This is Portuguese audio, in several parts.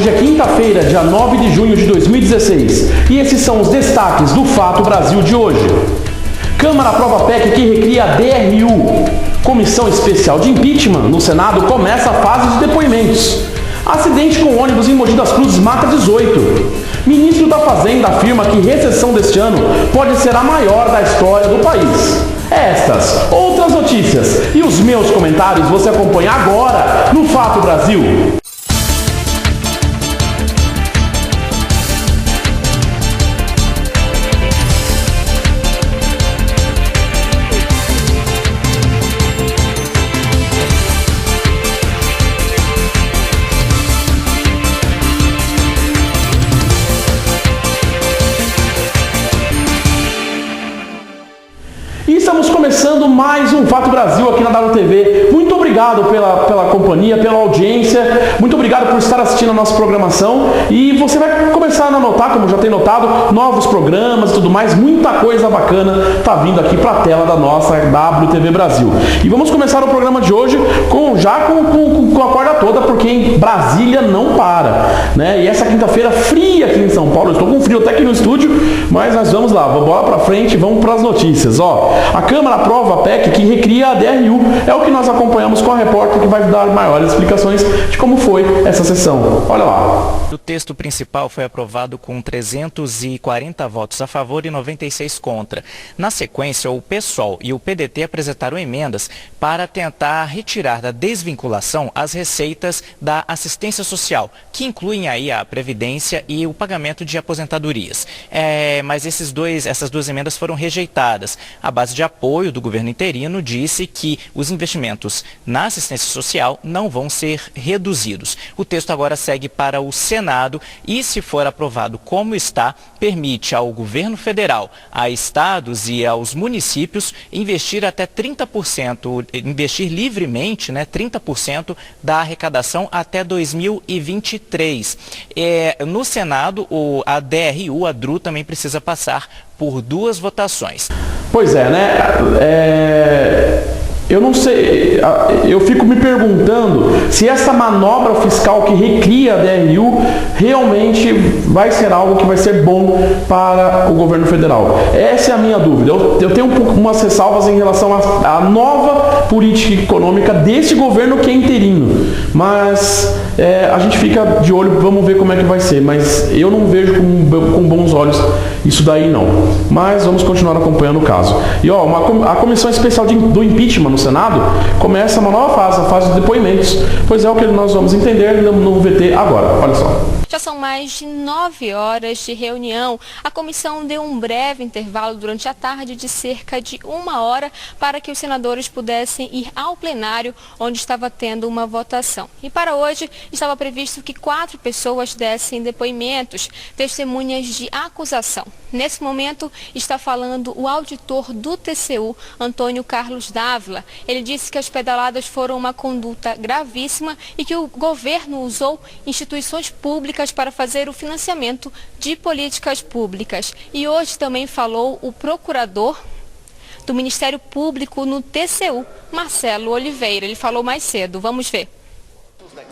Hoje é quinta-feira, dia 9 de junho de 2016, e esses são os destaques do Fato Brasil de hoje. Câmara aprova PEC que recria a DRU. Comissão Especial de Impeachment no Senado começa a fase de depoimentos. Acidente com ônibus em Mogi das Cruzes mata 18. Ministro da Fazenda afirma que recessão deste ano pode ser a maior da história do país. Estas, outras notícias e os meus comentários você acompanha agora no Fato Brasil. E estamos começando mais um Fato Brasil aqui na WTV. Muito obrigado pela companhia, pela audiência. Muito obrigado por estar assistindo a nossa programação. E você vai começar a notar, como já tem notado, novos programas e tudo mais. Muita coisa bacana está vindo aqui para a tela da nossa WTV Brasil. E vamos começar o programa de hoje com a corda toda, porque em Brasília não para, né? E essa quinta-feira fria aqui em São Paulo. Eu estou com frio até aqui no estúdio, mas nós vamos lá. Vamos bola para frente, vamos para as notícias. A Câmara aprova a PEC que recria a DRU. É o que nós acompanhamos com a repórter que vai dar maiores explicações de como foi essa sessão. Olha lá. O texto principal foi aprovado com 340 votos a favor e 96 contra. Na sequência, o PSOL e o PDT apresentaram emendas para tentar retirar da desvinculação as receitas da assistência social, que incluem aí a previdência e o pagamento de aposentadorias. Mas essas duas emendas foram rejeitadas. A base de apoio do governo interino disse que os investimentos na assistência social não vão ser reduzidos. O texto agora segue para o Senado e, se for aprovado como está, permite ao governo federal, a estados e aos municípios investir até 30%, investir livremente, 30% da arrecadação até 2023. No Senado, a DRU também precisa passar por 2 votações. Pois é, né? Eu não sei, eu fico me perguntando se essa manobra fiscal que recria a DRU realmente vai ser algo que vai ser bom para o governo federal. Essa é a minha dúvida. Eu tenho umas ressalvas em relação à nova política econômica desse governo que é interino. Mas a gente fica de olho, vamos ver como é que vai ser. Mas eu não vejo com bons olhos isso daí não. Mas vamos continuar acompanhando o caso. E a Comissão Especial do Impeachment no Senado começa uma nova fase, a fase de depoimentos. Pois é o que nós vamos entender no VT agora. Olha só. Já são mais de 9 horas de reunião. A comissão deu um breve intervalo durante a tarde de cerca de 1 hora para que os senadores pudessem ir ao plenário, onde estava tendo uma votação. E para hoje estava previsto que 4 pessoas dessem depoimentos, testemunhas de acusação. Nesse momento está falando o auditor do TCU, Antônio Carlos Dávila. Ele disse que as pedaladas foram uma conduta gravíssima e que o governo usou instituições públicas para fazer o financiamento de políticas públicas. E hoje também falou o procurador do Ministério Público no TCU, Marcelo Oliveira. Ele falou mais cedo. Vamos ver.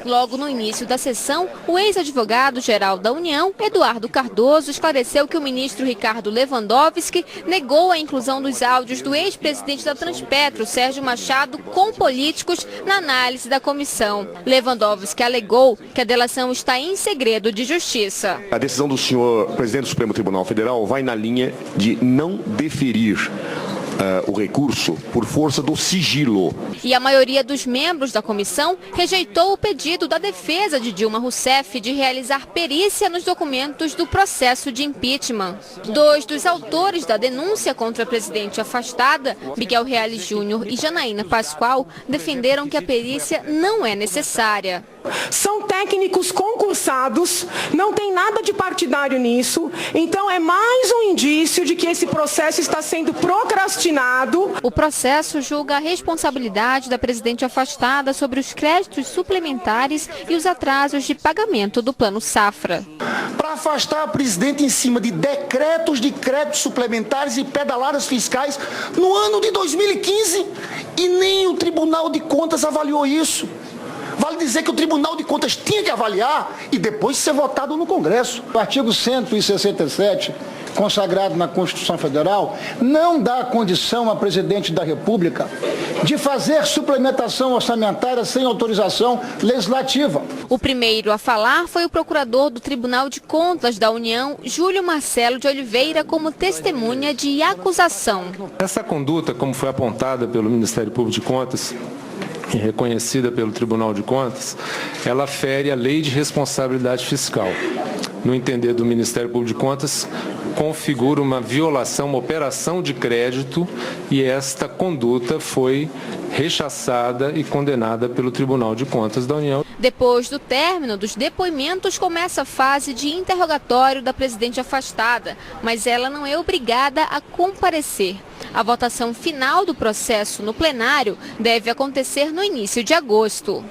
Logo no início da sessão, o ex-advogado-geral da União, Eduardo Cardoso, esclareceu que o ministro Ricardo Lewandowski negou a inclusão dos áudios do ex-presidente da Transpetro, Sérgio Machado, com políticos na análise da comissão. Lewandowski alegou que a delação está em segredo de justiça. A decisão do senhor presidente do Supremo Tribunal Federal vai na linha de não deferir o recurso por força do sigilo. E a maioria dos membros da comissão rejeitou o pedido da defesa de Dilma Rousseff de realizar perícia nos documentos do processo de impeachment. 2 dos autores da denúncia contra a presidente afastada, Miguel Reale Júnior e Janaína Pascoal, defenderam que a perícia não é necessária. São técnicos concursados, não tem nada de partidário nisso, então é mais um indício de que esse processo está sendo procrastinado. O processo julga a responsabilidade da presidente afastada sobre os créditos suplementares e os atrasos de pagamento do Plano Safra. Para afastar a presidente em cima de decretos de créditos suplementares e pedaladas fiscais no ano de 2015, e nem o Tribunal de Contas avaliou isso. Vale dizer que o Tribunal de Contas tinha que avaliar e depois ser votado no Congresso. O artigo 167, consagrado na Constituição Federal, não dá condição a presidente da República de fazer suplementação orçamentária sem autorização legislativa. O primeiro a falar foi o procurador do Tribunal de Contas da União, Júlio Marcelo de Oliveira, como testemunha de acusação. Essa conduta, como foi apontada pelo Ministério Público de Contas e reconhecida pelo Tribunal de Contas, ela fere a Lei de Responsabilidade Fiscal. No entender do Ministério Público de Contas, configura uma violação, uma operação de crédito, e esta conduta foi rechaçada e condenada pelo Tribunal de Contas da União. Depois do término dos depoimentos, começa a fase de interrogatório da presidente afastada, mas ela não é obrigada a comparecer. A votação final do processo no plenário deve acontecer no início de agosto.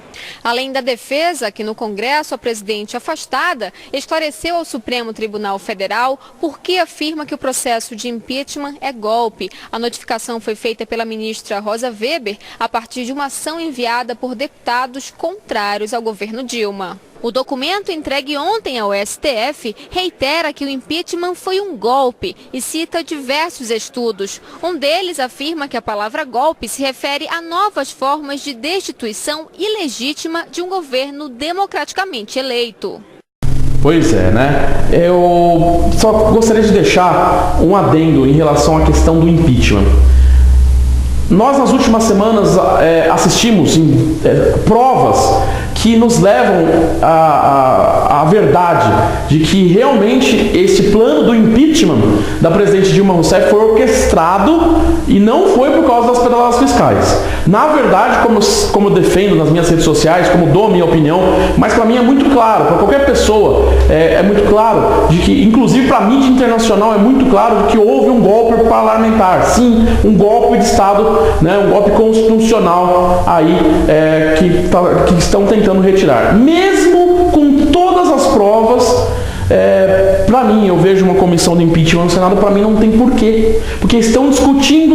Além da defesa, que no Congresso a presidente afastada esclareceu ao Supremo Tribunal Federal por que afirma que o processo de impeachment é golpe. A notificação foi feita pela ministra Rosa Weber a partir de uma ação enviada por deputados contrários ao governo Dilma. O documento entregue ontem ao STF reitera que o impeachment foi um golpe e cita diversos estudos. Um deles afirma que a palavra golpe se refere a novas formas de destituição ilegítima de um governo democraticamente eleito. Pois é, né? Eu só gostaria de deixar um adendo em relação à questão do impeachment. Nós, nas últimas semanas, assistimos provas que nos levam à verdade de que realmente esse plano do impeachment da presidente Dilma Rousseff foi orquestrado e não foi por causa das pedaladas fiscais. Na verdade, como eu defendo nas minhas redes sociais, como dou a minha opinião, mas para mim é muito claro, para qualquer pessoa é muito claro, de que, inclusive para a mídia internacional, é muito claro de que houve um golpe parlamentar, sim, um golpe de Estado, né, um golpe constitucional aí que estão tentando retirar. Mesmo com todas as provas, para mim, eu vejo uma comissão de impeachment no Senado, para mim não tem porquê. Porque estão discutindo,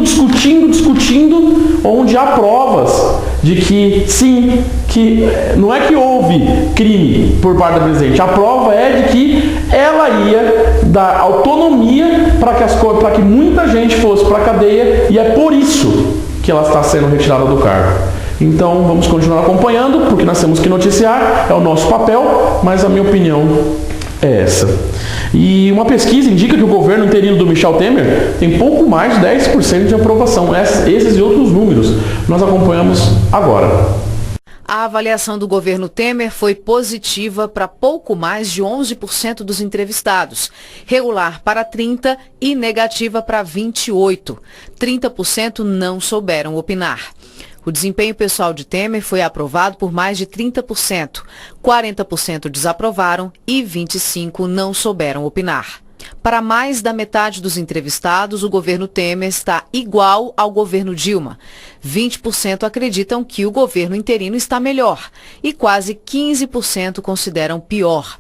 onde há provas de que, sim, que não é que houve crime por parte da presidente. A prova é de que ela ia dar autonomia para que muita gente fosse para a cadeia, e é por isso que ela está sendo retirada do cargo. Então vamos continuar acompanhando, porque nós temos que noticiar, é o nosso papel, mas a minha opinião é essa. E uma pesquisa indica que o governo interino do Michel Temer tem pouco mais de 10% de aprovação. Esses e outros números nós acompanhamos agora. A avaliação do governo Temer foi positiva para pouco mais de 11% dos entrevistados, regular para 30% e negativa para 28%. 30% não souberam opinar. O desempenho pessoal de Temer foi aprovado por mais de 30%, 40% desaprovaram e 25% não souberam opinar. Para mais da metade dos entrevistados, o governo Temer está igual ao governo Dilma. 20% acreditam que o governo interino está melhor e quase 15% consideram pior.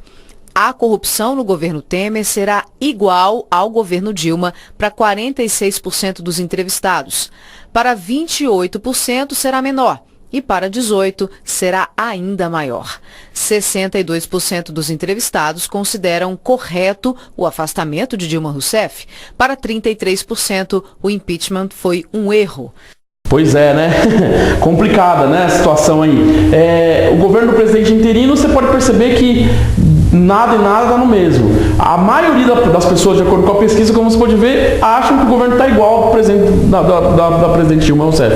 A corrupção no governo Temer será igual ao governo Dilma para 46% dos entrevistados. Para 28% será menor e para 18% será ainda maior. 62% dos entrevistados consideram correto o afastamento de Dilma Rousseff. Para 33%, o impeachment foi um erro. Pois é, né? Complicada, né, a situação aí. O governo do presidente interino, você pode perceber que nada e nada dá no mesmo. A maioria das pessoas, de acordo com a pesquisa, como você pode ver, acham que o governo está igual ao presidente da presidente Dilma Rousseff.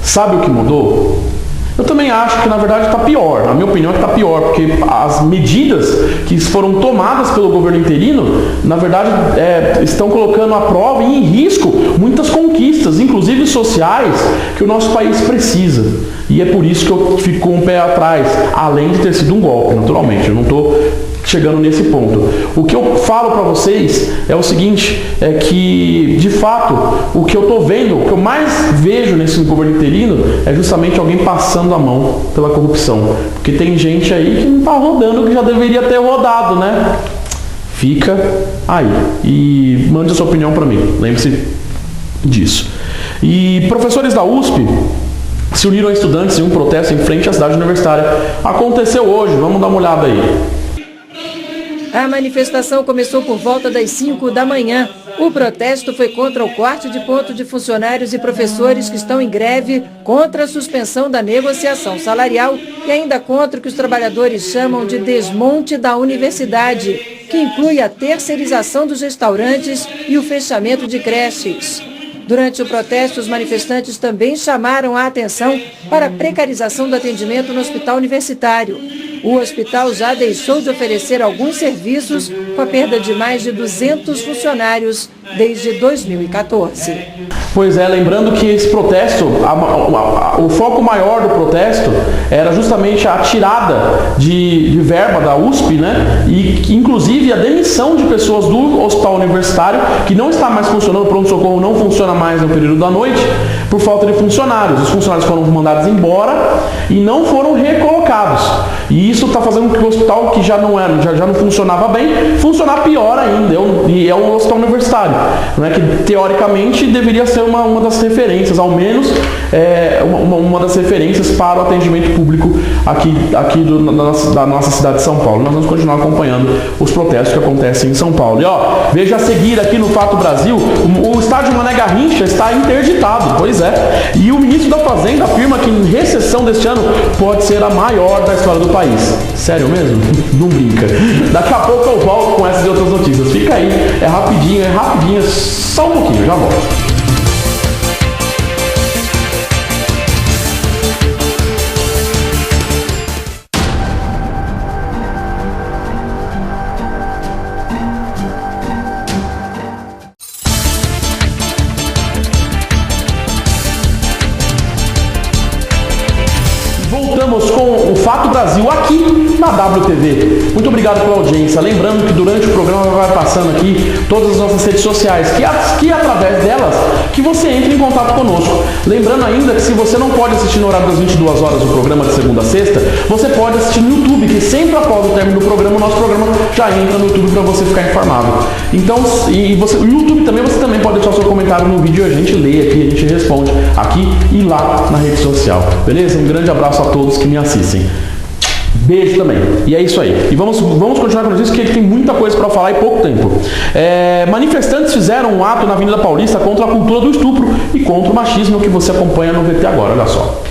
Sabe o que mudou? Eu também acho que, na verdade, está pior. Na minha opinião, está pior, porque as medidas que foram tomadas pelo governo interino, na verdade, estão colocando à prova e em risco muitas conquistas, inclusive sociais, que o nosso país precisa. E é por isso que eu fico com o pé atrás, além de ter sido um golpe, naturalmente. Eu não estou chegando nesse ponto. O que eu falo para vocês é o seguinte, é que, de fato, o que eu estou vendo, o que eu mais vejo nesse governo interino é justamente alguém passando a mão pela corrupção. Porque tem gente aí que não está rodando, que já deveria ter rodado, né? Fica aí. E mande a sua opinião para mim. Lembre-se disso. E professores da USP, se uniram a estudantes em um protesto em frente à cidade universitária. Aconteceu hoje, vamos dar uma olhada aí. A manifestação começou por volta das 5 da manhã. O protesto foi contra o corte de ponto de funcionários e professores que estão em greve, contra a suspensão da negociação salarial e ainda contra o que os trabalhadores chamam de desmonte da universidade, que inclui a terceirização dos restaurantes e o fechamento de creches. Durante o protesto, os manifestantes também chamaram a atenção para a precarização do atendimento no hospital universitário. O hospital já deixou de oferecer alguns serviços com a perda de mais de 200 funcionários desde 2014. Pois é, lembrando que esse protesto, o foco maior do protesto era justamente a tirada de verba da USP, né? E inclusive a demissão de pessoas do hospital universitário, que não está mais funcionando, o pronto-socorro não funciona mais no período da noite, por falta de funcionários. Os funcionários foram mandados embora e não foram recolocados. E isso está fazendo com que o hospital, que já não funcionava bem, funcionar pior ainda. E é um hospital universitário, né, que teoricamente deveria ser uma das referências, ao menos uma das referências para o atendimento público aqui da nossa cidade de São Paulo. Nós vamos continuar acompanhando os protestos que acontecem em São Paulo. E veja a seguir aqui no Fato Brasil, o estádio Mané Garrincha está interditado, pois é. E o ministro da Fazenda afirma que a recessão deste ano pode ser a maior da história do país. Sério mesmo? Não brinca. Daqui a pouco eu volto com essas e outras notícias. Fica aí, é rapidinho, só um pouquinho, já volto. Voltamos com o Fato Brasil aqui na WTV. Muito obrigado pela audiência. Lembrando que durante o programa vai passando aqui todas as nossas redes sociais, que através delas que você entre em contato conosco. Lembrando ainda que se você não pode assistir no horário das 22 horas o programa de segunda a sexta, você pode assistir no YouTube, que sempre após o término do programa, o nosso programa já entra no YouTube para você ficar informado. Então, o YouTube também, você também pode deixar seu comentário no vídeo, a gente lê aqui, a gente responde aqui e lá na rede social. Beleza? Um grande abraço a todos que me assistem. Beijo também. E é isso aí. E vamos continuar com isso, porque tem muita coisa para falar e pouco tempo. Manifestantes fizeram um ato na Avenida Paulista contra a cultura do estupro e contra o machismo, que você acompanha no VT agora. Olha só.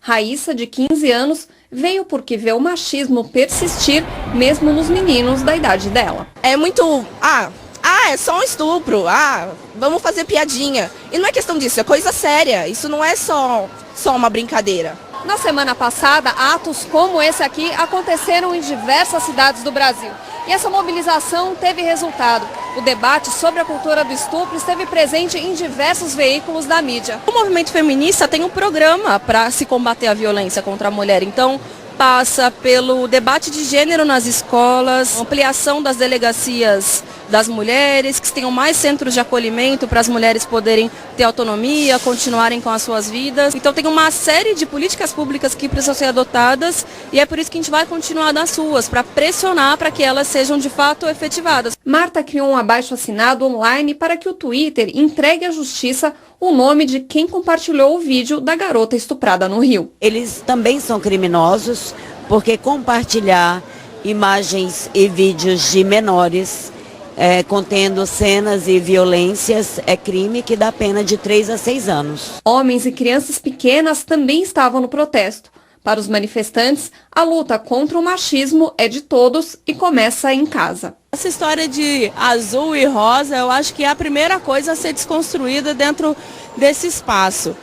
Raíssa, de 15 anos, veio porque vê o machismo persistir mesmo nos meninos da idade dela. É muito... é só um estupro. Vamos fazer piadinha. E não é questão disso, é coisa séria. Isso não é só uma brincadeira. Na semana passada, atos como esse aqui aconteceram em diversas cidades do Brasil. E essa mobilização teve resultado. O debate sobre a cultura do estupro esteve presente em diversos veículos da mídia. O movimento feminista tem um programa para se combater a violência contra a mulher. Então, passa pelo debate de gênero nas escolas, ampliação das delegacias das mulheres, que tenham mais centros de acolhimento para as mulheres poderem ter autonomia, continuarem com as suas vidas. Então tem uma série de políticas públicas que precisam ser adotadas e é por isso que a gente vai continuar nas ruas, para pressionar para que elas sejam de fato efetivadas. Marta criou um abaixo-assinado online para que o Twitter entregue à justiça o nome de quem compartilhou o vídeo da garota estuprada no Rio. Eles também são criminosos porque compartilhar imagens e vídeos de menores contendo cenas e violências é crime que dá pena de 3 a 6 anos. Homens e crianças pequenas também estavam no protesto. Para os manifestantes, a luta contra o machismo é de todos e começa em casa. Essa história de azul e rosa, eu acho que é a primeira coisa a ser desconstruída dentro desse espaço.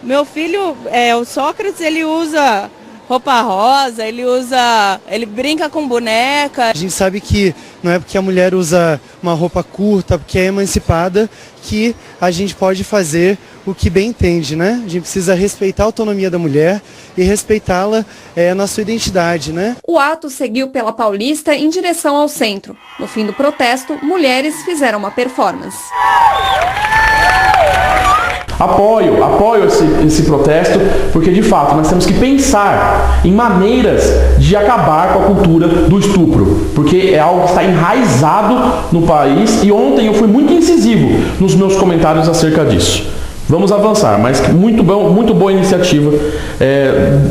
Meu filho, o Sócrates, ele usa roupa rosa, ele brinca com boneca. A gente sabe que não é porque a mulher usa uma roupa curta, porque é emancipada, que a gente pode fazer o que bem entende, né? A gente precisa respeitar a autonomia da mulher e respeitá-la na sua identidade, né? O ato seguiu pela Paulista em direção ao centro. No fim do protesto, mulheres fizeram uma performance. Apoio esse protesto, porque de fato nós temos que pensar em maneiras de acabar com a cultura do estupro, porque é algo que está enraizado no país e ontem eu fui muito incisivo nos meus comentários acerca disso. Vamos avançar, mas muito boa iniciativa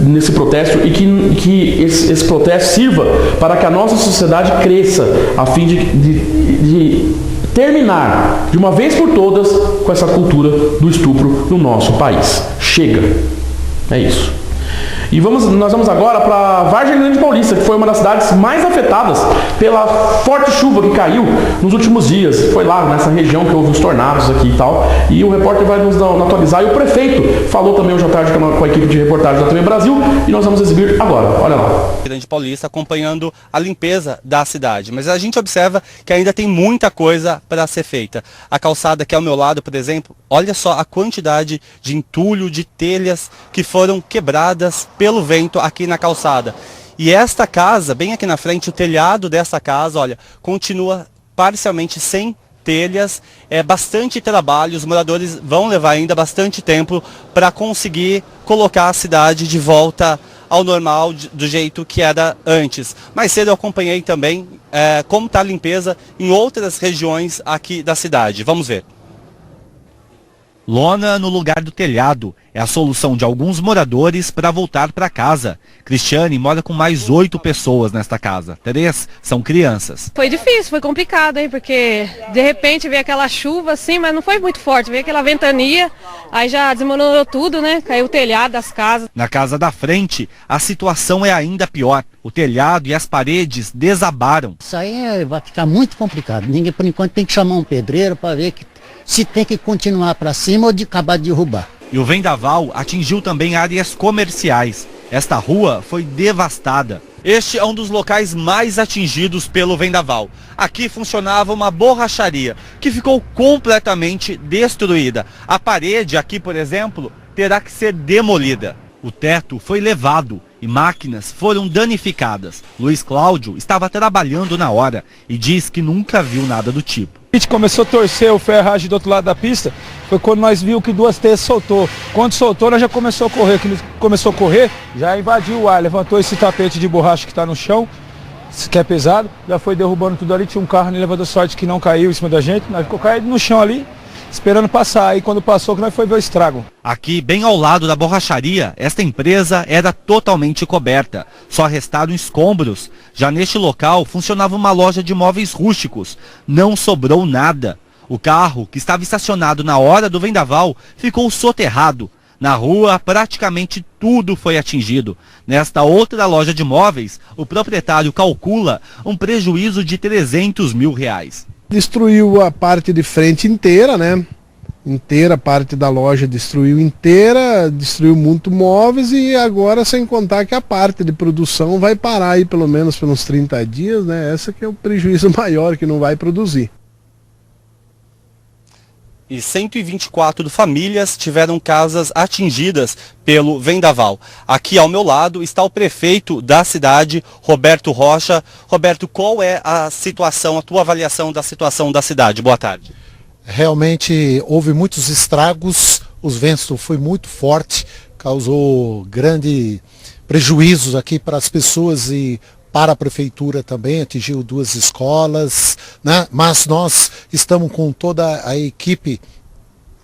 nesse protesto e que esse protesto sirva para que a nossa sociedade cresça a fim de terminar de uma vez por todas com essa cultura do estupro no nosso país. Chega. É isso. E nós vamos agora para Vargem Grande Paulista, que foi uma das cidades mais afetadas pela forte chuva que caiu nos últimos dias. Foi lá nessa região que houve os tornados aqui e tal. E o repórter vai nos atualizar. E o prefeito falou também hoje à tarde com a equipe de reportagem da TV Brasil. E nós vamos exibir agora. Olha lá. Grande Paulista acompanhando a limpeza da cidade. Mas a gente observa que ainda tem muita coisa para ser feita. A calçada aqui ao meu lado, por exemplo, olha só a quantidade de entulho, de telhas que foram quebradas pelo vento aqui na calçada. E esta casa, bem aqui na frente, o telhado dessa casa, olha, continua parcialmente sem telhas, é bastante trabalho, os moradores vão levar ainda bastante tempo para conseguir colocar a cidade de volta ao normal, do jeito que era antes. Mais cedo eu acompanhei também como está a limpeza em outras regiões aqui da cidade. Vamos ver. Lona no lugar do telhado é a solução de alguns moradores para voltar para casa. Cristiane mora com mais 8 pessoas nesta casa. 3 são crianças. Foi difícil, foi complicado, hein? Porque de repente veio aquela chuva assim, mas não foi muito forte. Veio aquela ventania, aí já desmoronou tudo, né? Caiu o telhado das casas. Na casa da frente, a situação é ainda pior. O telhado e as paredes desabaram. Isso aí vai ficar muito complicado. Ninguém, por enquanto, tem que chamar um pedreiro para ver se tem que continuar para cima ou de acabar de derrubar. E o vendaval atingiu também áreas comerciais. Esta rua foi devastada. Este é um dos locais mais atingidos pelo vendaval. Aqui funcionava uma borracharia, que ficou completamente destruída. A parede aqui, por exemplo, terá que ser demolida. O teto foi levado e máquinas foram danificadas. Luiz Cláudio estava trabalhando na hora e diz que nunca viu nada do tipo. A gente começou a torcer o ferragem do outro lado da pista, foi quando nós vimos que 2 telhas soltou. Quando soltou, nós já começou a correr. Quando começou a correr, já invadiu o ar, levantou esse tapete de borracha que está no chão, que é pesado, já foi derrubando tudo ali. Tinha um carro no elevador, sorte que não caiu em cima da gente, nós ficou caído no chão ali, esperando passar. Aí quando passou, que nós foi ver o estrago. Aqui, bem ao lado da borracharia, esta empresa era totalmente coberta. Só restaram escombros. Já neste local, funcionava uma loja de móveis rústicos. Não sobrou nada. O carro, que estava estacionado na hora do vendaval, ficou soterrado. Na rua, praticamente tudo foi atingido. Nesta outra loja de móveis, o proprietário calcula um prejuízo de R$300 mil. Destruiu a parte de frente inteira, né? Inteira, a parte da loja destruiu inteira, destruiu muito móveis e agora sem contar que a parte de produção vai parar aí pelo menos por uns 30 dias, né? Essa que é o prejuízo maior, que não vai produzir. E 124 famílias tiveram casas atingidas pelo vendaval. Aqui ao meu lado está o prefeito da cidade, Roberto Rocha. Roberto, qual é a situação, a tua avaliação da situação da cidade? Boa tarde. Realmente houve muitos estragos, os ventos foi muito forte, causou grande prejuízos aqui para as pessoas e para a prefeitura também, atingiu 2 escolas, né? Mas nós estamos com toda a equipe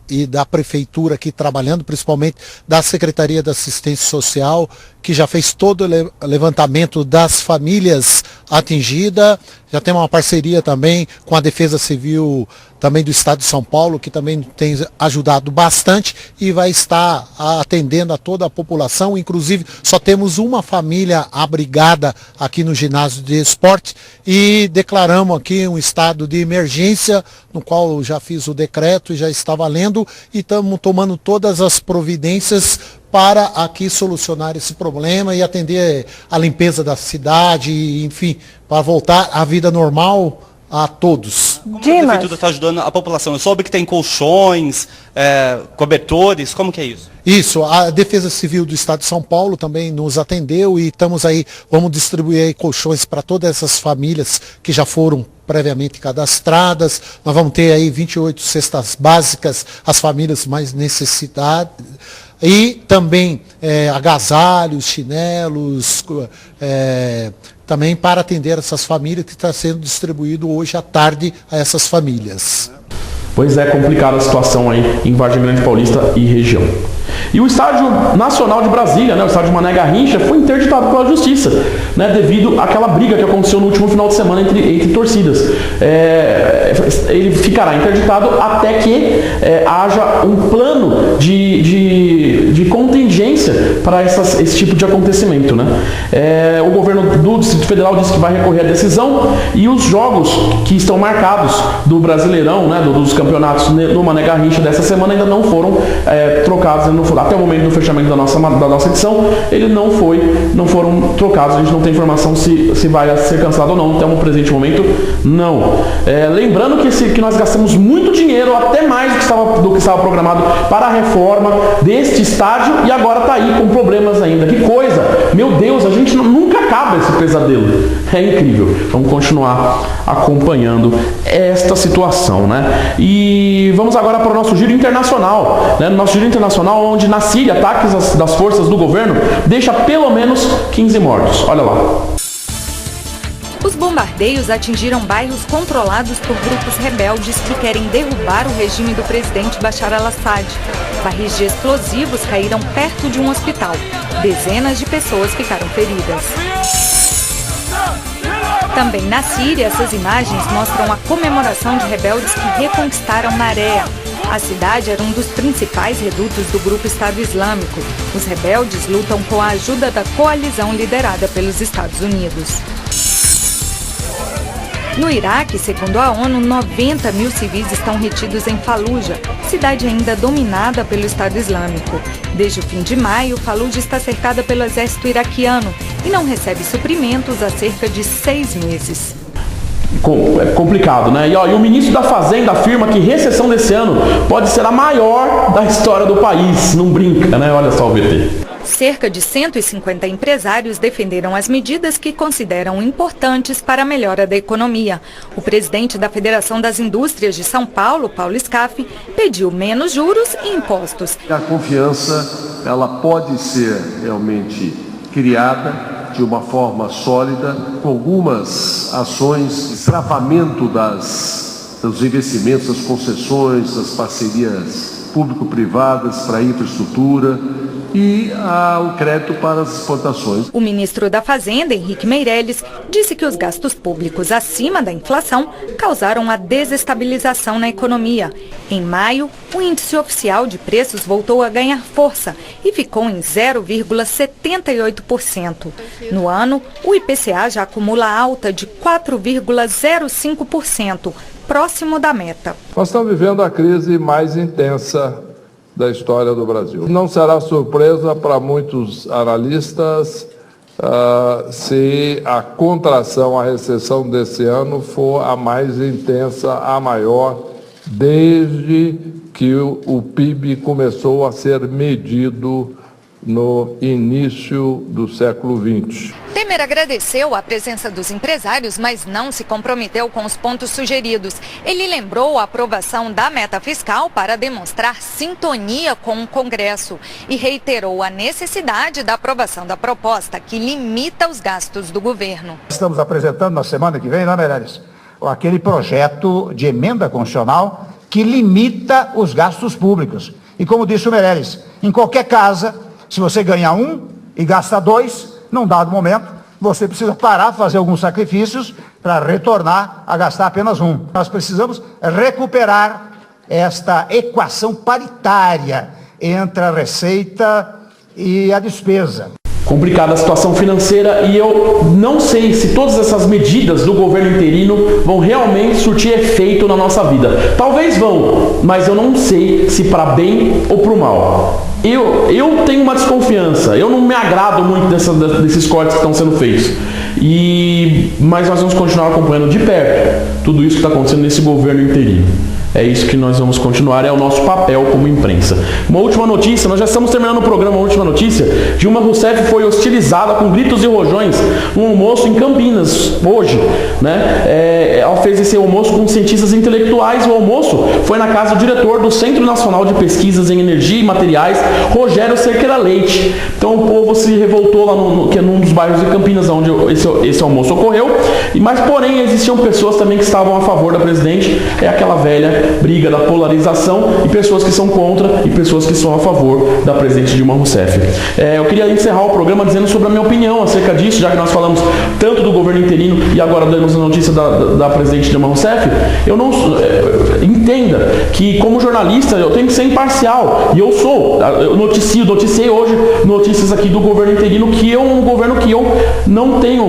e da prefeitura aqui trabalhando, principalmente da Secretaria da Assistência Social, que já fez todo o levantamento das famílias atingidas. Já tem uma parceria também com a Defesa Civil também do Estado de São Paulo, que também tem ajudado bastante e vai estar atendendo a toda a população. Inclusive, só temos uma família abrigada aqui no ginásio de esporte e declaramos aqui um estado de emergência, no qual eu já fiz o decreto e já está valendo, e estamos tomando todas as providências para aqui solucionar esse problema e atender a limpeza da cidade, enfim, para voltar à vida normal a todos. Como a prefeitura está ajudando a população? Eu soube que tem colchões, cobertores, como que é isso? Isso, a Defesa Civil do Estado de São Paulo também nos atendeu e estamos aí, vamos distribuir aí colchões para todas essas famílias que já foram previamente cadastradas. Nós vamos ter aí 28 cestas básicas, as famílias mais necessitadas. E também agasalhos, chinelos, também para atender essas famílias, que está sendo distribuído hoje à tarde a essas famílias. Pois é, complicada a situação aí em Vargem Grande Paulista e região. E o Estádio Nacional de Brasília, o Estádio Mané Garrincha, foi interditado pela Justiça, devido àquela briga que aconteceu no último final de semana entre torcidas. Ele ficará interditado até que haja um plano de contingência para esse tipo de acontecimento. O governo do Distrito Federal disse que vai recorrer à decisão e os jogos que estão marcados do Brasileirão, dos campeonatos no Mané Garrincha dessa semana ainda não foram trocados, até o momento do fechamento da nossa edição, eles não foram trocados. A gente não tem informação se vai ser cancelado ou não. Até o presente momento, não. Lembrando que nós gastamos muito dinheiro, até mais do que estava programado para a reforma deste estádio, e agora está aí com problemas ainda. Que coisa! Meu Deus, a gente nunca acaba esse pesadelo. É incrível. Vamos continuar acompanhando esta situação, E vamos agora para o nosso giro internacional, Nosso giro internacional, onde na Síria, ataques das forças do governo deixa pelo menos 15 mortos. Olha lá. Os bombardeios atingiram bairros controlados por grupos rebeldes que querem derrubar o regime do presidente Bashar al-Assad. Barris de explosivos caíram perto de um hospital. Dezenas de pessoas ficaram feridas. Também na Síria, essas imagens mostram a comemoração de rebeldes que reconquistaram Naréa. A cidade era um dos principais redutos do grupo Estado Islâmico. Os rebeldes lutam com a ajuda da coalizão liderada pelos Estados Unidos. No Iraque, segundo a ONU, 90 mil civis estão retidos em Faluja, cidade ainda dominada pelo Estado Islâmico. Desde o fim de maio, Faluja está cercada pelo exército iraquiano e não recebe suprimentos há cerca de 6 meses. É complicado, E o ministro da Fazenda afirma que recessão desse ano pode ser a maior da história do país. Não brinca, Olha só o VT. Cerca de 150 empresários defenderam as medidas que consideram importantes para a melhora da economia. O presidente da Federação das Indústrias de São Paulo, Paulo Scaff, pediu menos juros e impostos. A confiança, ela pode ser realmente criada de uma forma sólida, com algumas ações de travamento dos investimentos, das concessões, das parcerias público-privadas para a infraestrutura e o crédito para as exportações. O ministro da Fazenda, Henrique Meirelles, disse que os gastos públicos acima da inflação causaram a desestabilização na economia. Em maio, o índice oficial de preços voltou a ganhar força e ficou em 0,78%. No ano, o IPCA já acumula alta de 4,05%, próximo da meta. Nós estamos vivendo a crise mais intensa da história do Brasil. Não será surpresa para muitos analistas se a contração, a recessão desse ano for a mais intensa, a maior, desde que o PIB começou a ser medido no início do século XX. Temer agradeceu a presença dos empresários, mas não se comprometeu com os pontos sugeridos. Ele lembrou a aprovação da meta fiscal para demonstrar sintonia com o Congresso e reiterou a necessidade da aprovação da proposta que limita os gastos do governo. Estamos apresentando na semana que vem, Meirelles, aquele projeto de emenda constitucional que limita os gastos públicos. E como disse o Meirelles, em qualquer casa, se você ganha 1 e gasta 2, num dado momento, você precisa parar, fazer alguns sacrifícios para retornar a gastar apenas 1. Nós precisamos recuperar esta equação paritária entre a receita e a despesa. Complicada a situação financeira e eu não sei se todas essas medidas do governo interino vão realmente surtir efeito na nossa vida. Talvez vão, mas eu não sei se para bem ou para o mal. Eu tenho uma desconfiança, eu não me agrado muito desses cortes que estão sendo feitos. Mas nós vamos continuar acompanhando de perto tudo isso que está acontecendo nesse governo interino. É isso que nós vamos continuar, é o nosso papel como imprensa. Uma última notícia, nós já estamos terminando o programa, uma última notícia. Dilma Rousseff foi hostilizada com gritos e rojões num almoço em Campinas, hoje. Ela fez esse almoço com cientistas intelectuais. O almoço foi na casa do diretor do Centro Nacional de Pesquisas em Energia e Materiais, Rogério Cerqueira Leite. Então o povo se revoltou lá num dos bairros de Campinas, onde esse almoço ocorreu. Mas, porém, existiam pessoas também que estavam a favor da presidente. É aquela velha briga da polarização e pessoas que são contra e pessoas que são a favor da presidente Dilma Rousseff. Eu queria encerrar o programa dizendo sobre a minha opinião acerca disso, já que nós falamos tanto do governo interino e agora demos a notícia da presidente Dilma Rousseff. Eu não entenda que, como jornalista, eu tenho que ser imparcial, e eu sou. Eu noticiei hoje notícias aqui do governo interino, que é um governo que eu não tenho,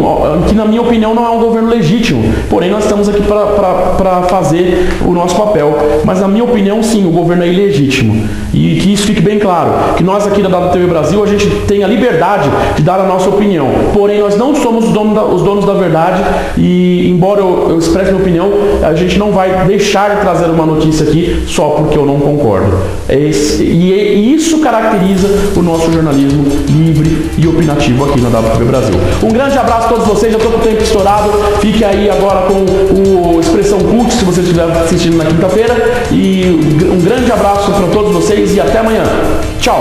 que na minha opinião não é um governo legítimo, porém nós estamos aqui para fazer o nosso papel, mas na minha opinião sim, o governo é ilegítimo, e que isso fique bem claro, que nós aqui da WTV Brasil, a gente tem a liberdade de dar a nossa opinião, porém nós não somos os donos da verdade, e embora eu expresse minha opinião, a gente não vai deixar de trazer uma notícia aqui só porque eu não concordo. E isso caracteriza o nosso jornalismo livre e opinativo aqui na WTV Brasil. Um grande abraço a todos vocês, já estou com o tempo estourado, fique aí agora com o Expressão Cult, se você estiver assistindo na quinta-feira, e um grande abraço para todos vocês e até amanhã. Tchau!